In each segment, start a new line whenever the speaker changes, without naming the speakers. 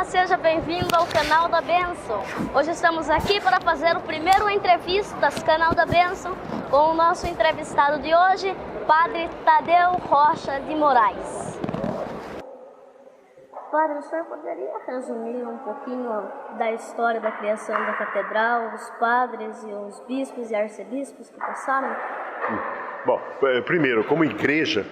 Olá, seja bem-vindo ao Canal da Bênção. Hoje estamos aqui para fazer o primeiro Entrevistas Canal da Bênção com o nosso entrevistado de hoje, Padre Tadeu Rocha de Moraes. Padre, o senhor poderia resumir um pouquinho da história da criação da catedral, os padres e os bispos e arcebispos que passaram?
Bom, primeiro, como igreja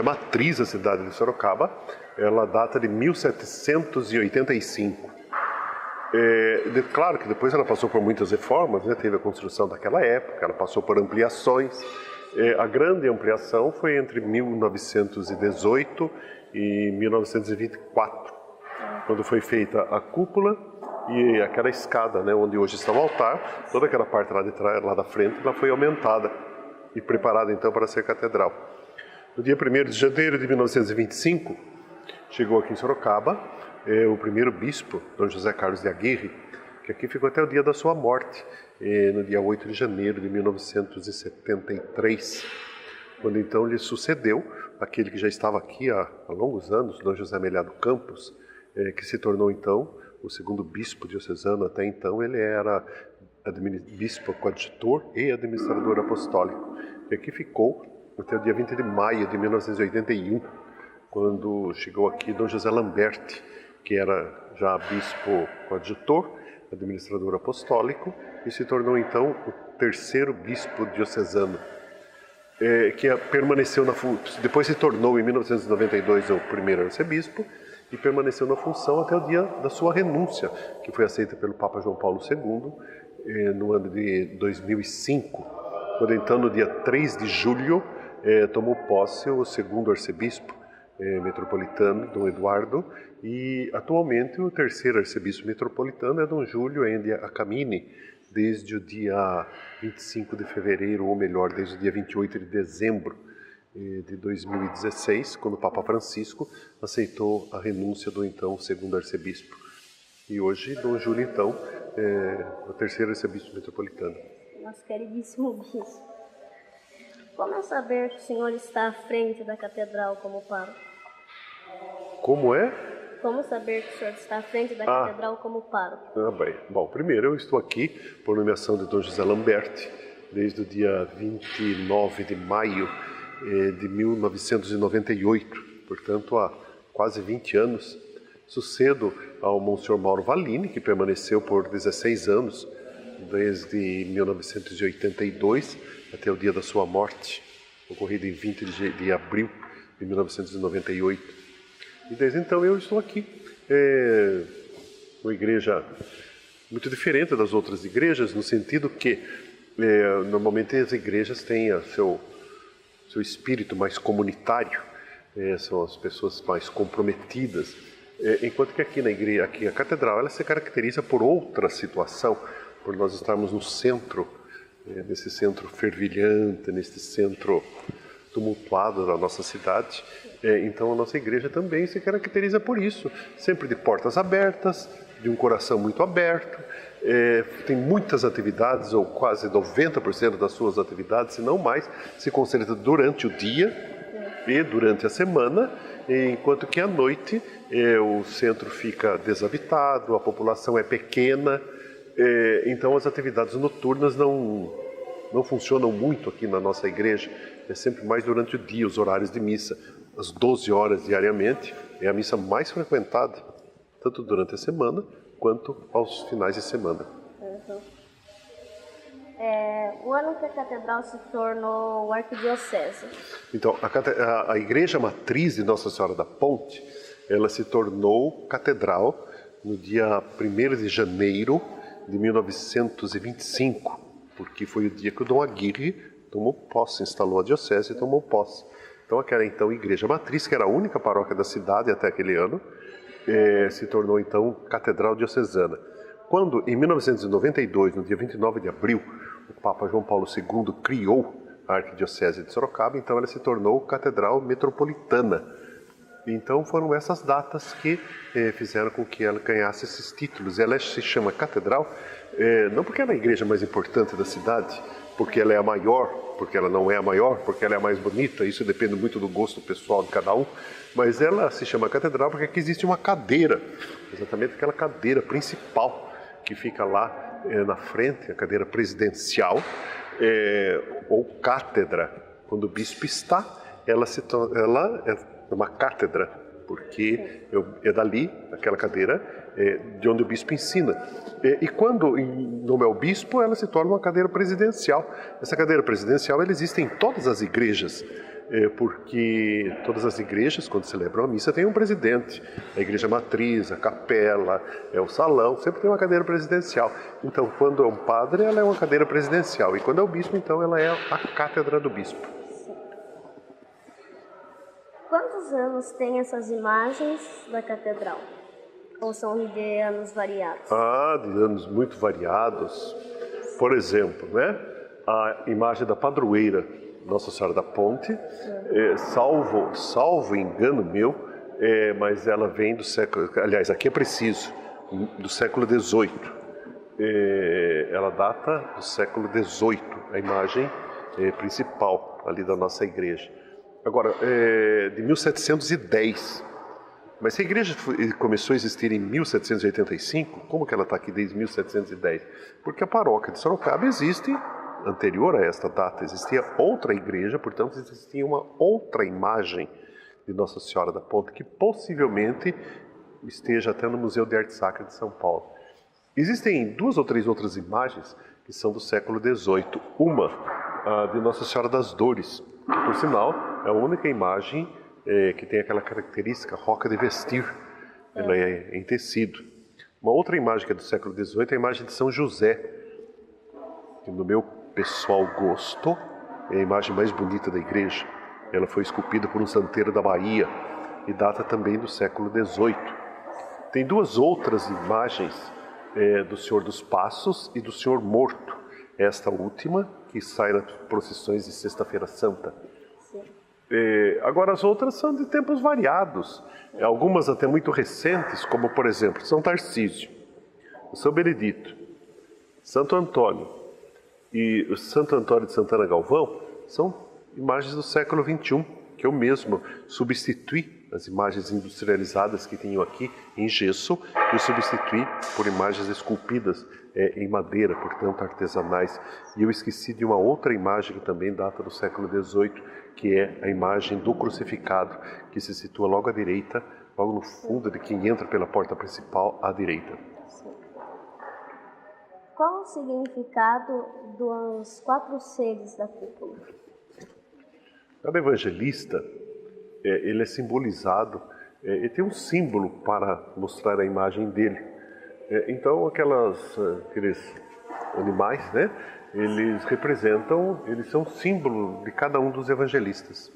matriz da cidade de Sorocaba, ela data de 1785. Claro que depois ela passou por muitas reformas, né? Teve a construção daquela época, ela passou por ampliações. A grande ampliação foi entre 1918 e 1924, quando foi feita a cúpula e aquela escada, né, onde hoje está o altar. Toda aquela parte lá de trás, lá da frente, ela foi aumentada e preparada então para ser catedral. No dia 1º de janeiro de 1925, chegou aqui em Sorocaba o primeiro bispo, Dom José Carlos de Aguirre, que aqui ficou até o dia da sua morte, no dia 8 de janeiro de 1973, quando então lhe sucedeu aquele que já estava aqui há longos anos, Dom José Melhado Campos, que se tornou então o segundo bispo diocesano. Até então ele era bispo coadjutor e administrador apostólico, e aqui ficou até o dia 20 de maio de 1981, quando chegou aqui Dom José Lamberti, que era já bispo coadjutor, administrador apostólico, e se tornou então o terceiro bispo diocesano, que permaneceu depois se tornou em 1992 o primeiro arcebispo e permaneceu na função até o dia da sua renúncia, que foi aceita pelo Papa João Paulo II no ano de 2005, quando então no dia 3 de julho tomou posse o segundo arcebispo metropolitano, Dom Eduardo, e atualmente o terceiro arcebispo metropolitano é Dom Júlio Endia Acamini, desde o dia 25 de fevereiro, ou melhor, desde o dia 28 de dezembro de 2016, quando o Papa Francisco aceitou a renúncia do então segundo arcebispo. E hoje Dom Júlio então é o terceiro arcebispo metropolitano.
Nosso queridíssimo bispo. Como é saber que o senhor está à frente da catedral como pároco?
Como é?
Como saber que o senhor está à frente da catedral como pároco?
Bem. Bom, primeiro eu estou aqui por nomeação de Dom José Lamberti, desde o dia 29 de maio de 1998, portanto há quase 20 anos. Sucedo ao Monsenhor Mauro Vallini, que permaneceu por 16 anos, desde 1982 até o dia da sua morte, ocorrido em 20 de abril de 1998. E desde então eu estou aqui, uma igreja muito diferente das outras igrejas, no sentido que normalmente as igrejas têm seu espírito mais comunitário, são as pessoas mais comprometidas, enquanto que aqui na igreja, aqui a catedral, ela se caracteriza por outra situação, por nós estarmos no centro, nesse centro fervilhante, nesse centro tumultuado da nossa cidade. Então a nossa igreja também se caracteriza por isso, sempre de portas abertas, de um coração muito aberto. Tem muitas atividades, ou quase 90% das suas atividades, se não mais, se concentra durante o dia e durante a semana, enquanto que à noite o centro fica desabitado, a população é pequena, então as atividades noturnas não funcionam muito aqui na nossa igreja. É sempre mais durante o dia, os horários de missa, às 12 horas diariamente, é a missa mais frequentada, tanto durante a semana quanto aos finais de semana.
O ano que a catedral se tornou arquidiocese.
Então, a igreja matriz de Nossa Senhora da Ponte, ela se tornou catedral no dia 1º de janeiro de 1925, porque foi o dia que o Dom Aguirre tomou posse, instalou a diocese e tomou posse. Então aquela então igreja matriz, que era a única paróquia da cidade até aquele ano, se tornou então catedral diocesana. Quando, em 1992, no dia 29 de abril, o Papa João Paulo II criou a Arquidiocese de Sorocaba, então ela se tornou catedral metropolitana. Então foram essas datas que fizeram com que ela ganhasse esses títulos. Ela se chama catedral não porque ela é a igreja mais importante da cidade, porque ela é a maior, porque ela não é a maior, porque ela é a mais bonita, isso depende muito do gosto pessoal de cada um, mas ela se chama catedral porque aqui existe uma cadeira, exatamente aquela cadeira principal que fica lá na frente, a cadeira presidencial, ou cátedra. Quando o bispo está, ela é uma cátedra, porque é dali, aquela cadeira, de onde o bispo ensina. E quando não é o bispo, ela se torna uma cadeira presidencial. Essa cadeira presidencial ela existe em todas as igrejas, porque todas as igrejas, quando celebram a missa, tem um presidente. A igreja matriz, a capela, o salão, sempre tem uma cadeira presidencial. Então, quando é um padre, ela é uma cadeira presidencial. E quando é o bispo, então, ela é a cátedra do bispo.
Quantos anos tem essas imagens da catedral? Ou são de anos variados?
De anos muito variados. Por exemplo, né, a imagem da padroeira Nossa Senhora da Ponte, salvo engano meu, mas ela vem do século... Aliás, aqui é preciso, do século XVIII. Ela data do século XVIII, a imagem principal ali da nossa igreja. Agora, de 1710. Mas se a igreja começou a existir em 1785, como que ela está aqui desde 1710? Porque a paróquia de Sorocaba existe, anterior a esta data, existia outra igreja, portanto existia uma outra imagem de Nossa Senhora da Ponte, que possivelmente esteja até no Museu de Arte Sacra de São Paulo. Existem 2 ou 3 outras imagens que são do século XVIII. Uma, a de Nossa Senhora das Dores, que, por sinal, é a única imagem que tem aquela característica roca de vestir, ela é em tecido. Uma outra imagem que é do século XVIII é a imagem de São José, que no meu pessoal gosto é a imagem mais bonita da igreja. Ela foi esculpida por um santeiro da Bahia e data também do século XVIII. Tem 2 outras imagens do Senhor dos Passos e do Senhor Morto, esta última que sai nas procissões de Sexta-feira Santa. Agora as outras são de tempos variados, algumas até muito recentes, como por exemplo São Tarcísio, São Benedito, Santo Antônio e o Santo Antônio de Santana Galvão são imagens do século XXI, que eu mesmo substituí as imagens industrializadas que tinham aqui em gesso, eu substituí por imagens esculpidas em madeira, portanto artesanais. E eu esqueci de uma outra imagem que também data do século XVIII, que é a imagem do crucificado, que se situa logo à direita, logo no fundo de quem entra pela porta principal à direita.
Qual o significado dos 4 seres da cúpula?
Cada evangelista, ele é simbolizado, e tem um símbolo para mostrar a imagem dele. Então, aqueles animais, né? Eles são símbolo de cada um dos evangelistas.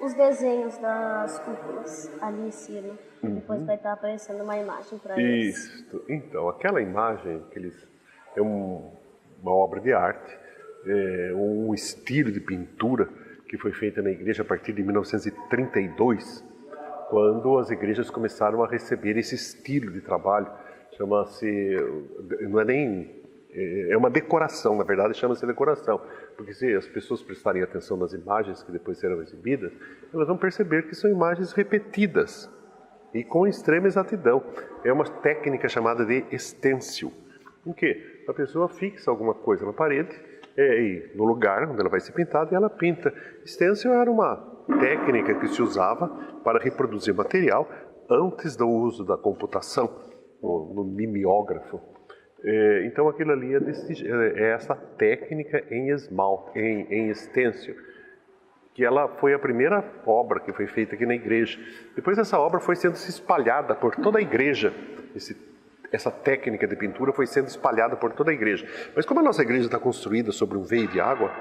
Os desenhos das cúpulas ali em cima, depois vai estar aparecendo uma imagem para eles.
Isso. Então, aquela imagem, é uma obra de arte, um estilo de pintura que foi feita na igreja a partir de 1932, quando as igrejas começaram a receber esse estilo de trabalho. Não é nem... É uma decoração, na verdade chama-se decoração, porque se as pessoas prestarem atenção nas imagens que depois serão exibidas, elas vão perceber que são imagens repetidas e com extrema exatidão. É uma técnica chamada de estêncil, em que a pessoa fixa alguma coisa na parede, no lugar onde ela vai ser pintada, e ela pinta. Estêncil era uma técnica que se usava para reproduzir material antes do uso da computação, no mimeógrafo. Então aquilo ali é essa técnica em esmalte, em estêncil, que ela foi a primeira obra que foi feita aqui na igreja. Depois essa obra foi sendo espalhada por toda a igreja. Essa técnica de pintura foi sendo espalhada por toda a igreja. Mas como a nossa igreja está construída sobre um veio de água,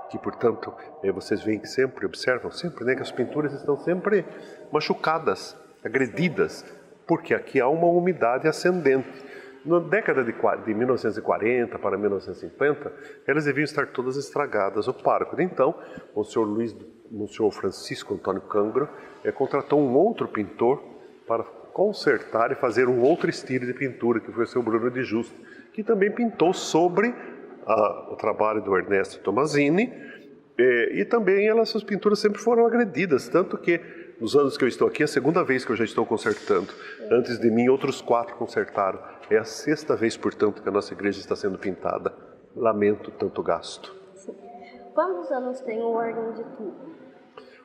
que portanto vocês veem que observam sempre, né, que as pinturas estão sempre machucadas, agredidas, porque aqui há uma umidade ascendente. Na década de 1940 para 1950, elas deviam estar todas estragadas. O pároco, então, o senhor Francisco Antônio Cangro, contratou um outro pintor para consertar e fazer um outro estilo de pintura, que foi o seu Bruno de Justo, que também pintou sobre o trabalho do Ernesto Tomazini, e também essas pinturas sempre foram agredidas, tanto que nos anos que eu estou aqui, é a segunda vez que eu já estou consertando. Antes de mim, outros 4 consertaram. É a 6ª vez, portanto, que a nossa igreja está sendo pintada. Lamento tanto gasto.
Quantos anos tem o órgão de tubo?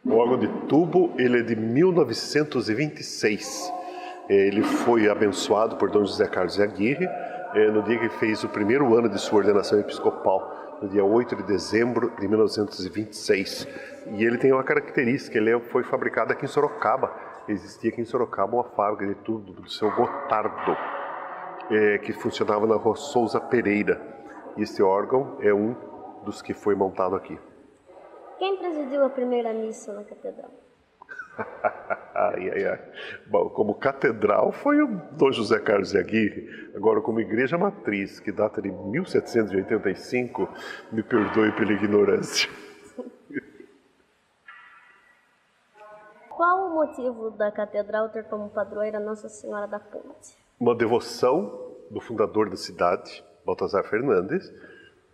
O órgão de tubo, ele é de 1926. Ele foi abençoado por Dom José Carlos de Aguirre, no dia que fez o primeiro ano de sua ordenação episcopal, no dia 8 de dezembro de 1926. E ele tem uma característica, ele foi fabricado aqui em Sorocaba. Existia aqui em Sorocaba uma fábrica de tubo do seu Gotardo, que funcionava na Rua Souza Pereira. E este órgão é um dos que foi montado aqui.
Quem presidiu a primeira missa na catedral?
Ai, ai, ai. Bom, como catedral foi o Dom José Carlos de Aguirre. Agora, como igreja matriz, que data de 1785, me perdoe pela ignorância.
Qual o motivo da catedral ter como padroeira Nossa Senhora da Ponte?
Uma devoção do fundador da cidade, Baltazar Fernandes,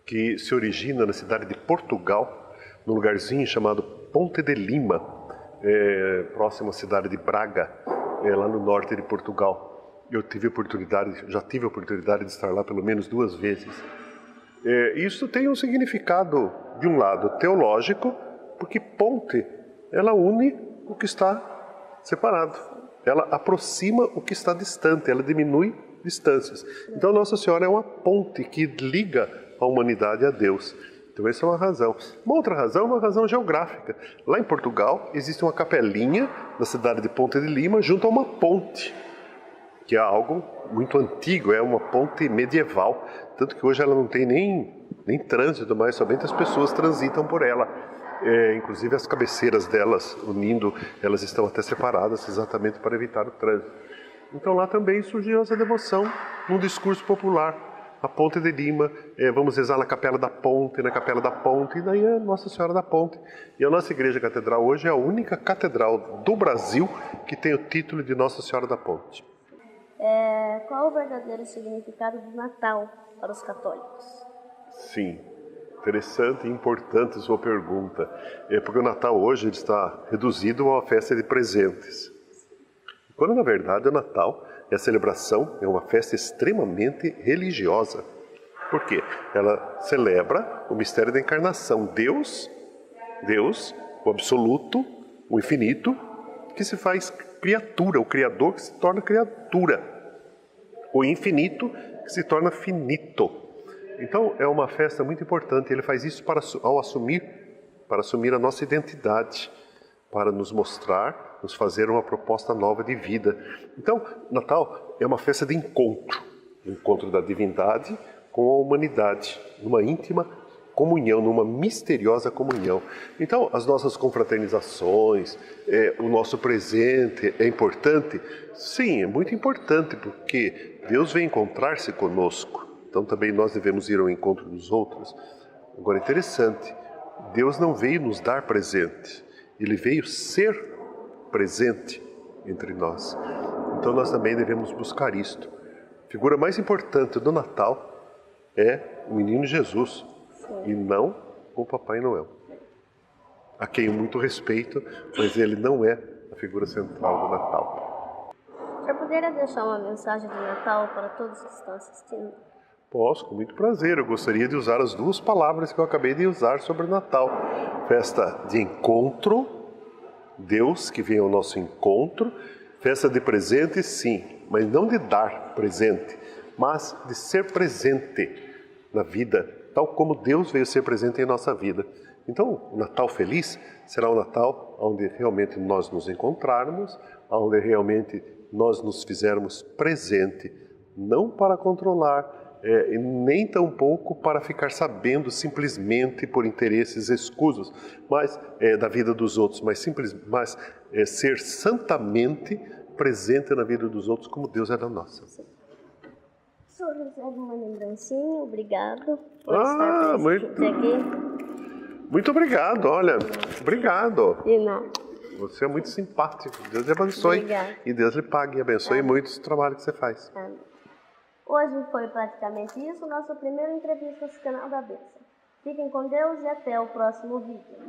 que se origina na cidade de Portugal, num lugarzinho chamado Ponte de Lima, próximo à cidade de Braga, lá no norte de Portugal. Já tive a oportunidade de estar lá pelo menos 2 vezes. Isso tem um significado, de um lado, teológico, porque ponte, ela une o que está separado. Ela aproxima o que está distante, ela diminui distâncias. Então Nossa Senhora é uma ponte que liga a humanidade a Deus. Então essa é uma razão. Uma outra razão é uma razão geográfica. Lá em Portugal existe uma capelinha na cidade de Ponte de Lima junto a uma ponte, que é algo muito antigo, é uma ponte medieval. Tanto que hoje ela não tem nem trânsito mais, somente as pessoas transitam por ela. Inclusive as cabeceiras delas, unindo, elas estão até separadas exatamente para evitar o trânsito. Então lá também surgiu essa devoção num discurso popular. A Ponte de Lima, vamos rezar na Capela da Ponte, e daí é Nossa Senhora da Ponte. E a nossa igreja catedral hoje é a única catedral do Brasil que tem o título de Nossa Senhora da Ponte.
Qual o verdadeiro significado do Natal para os católicos?
Sim, interessante e importante a sua pergunta. Porque o Natal hoje ele está reduzido a uma festa de presentes. Quando na verdade o Natal é a celebração, é uma festa extremamente religiosa. Por quê? Ela celebra o mistério da encarnação. Deus, o absoluto, o infinito, que se faz criatura, o Criador que se torna criatura, o infinito que se torna finito. Então é uma festa muito importante. Ele faz isso para assumir a nossa identidade, para nos mostrar, nos fazer uma proposta nova de vida. Então, Natal é uma festa de encontro da divindade com a humanidade, numa íntima comunhão, numa misteriosa comunhão. Então, as nossas confraternizações, o nosso presente é importante? Sim, é muito importante, porque Deus vem encontrar-se conosco. Então, também nós devemos ir ao encontro dos outros. Agora, interessante, Deus não veio nos dar presente, Ele veio ser presente entre nós. Então nós também devemos buscar isto. A figura mais importante do Natal é o menino Jesus. Sim. E não o Papai Noel, a quem eu muito respeito, mas ele não é a figura central do Natal.
O senhor poderia deixar uma mensagem de Natal para todos que estão assistindo?
Posso, com muito prazer. Eu gostaria de usar as 2 palavras que eu acabei de usar sobre o Natal. Festa de encontro, Deus que vem ao nosso encontro. Festa de presente, sim, mas não de dar presente, mas de ser presente na vida, tal como Deus veio ser presente em nossa vida. Então, o Natal feliz será um Natal onde realmente nós nos encontrarmos, onde realmente nós nos fizermos presente, não para controlar, nem tampouco para ficar sabendo simplesmente por interesses escusos, mas da vida dos outros, mas ser santamente presente na vida dos outros como Deus é da nossa.
O senhor recebe uma lembrancinha, obrigado por estar presente aqui.
Muito obrigado, olha, obrigado.
De nada.
Você é muito simpático, Deus lhe abençoe.
Obrigada.
E Deus lhe pague e abençoe muito o trabalho que você faz.
Amém. Hoje foi praticamente isso, nosso primeiro entrevista no canal da Bênção. Fiquem com Deus e até o próximo vídeo.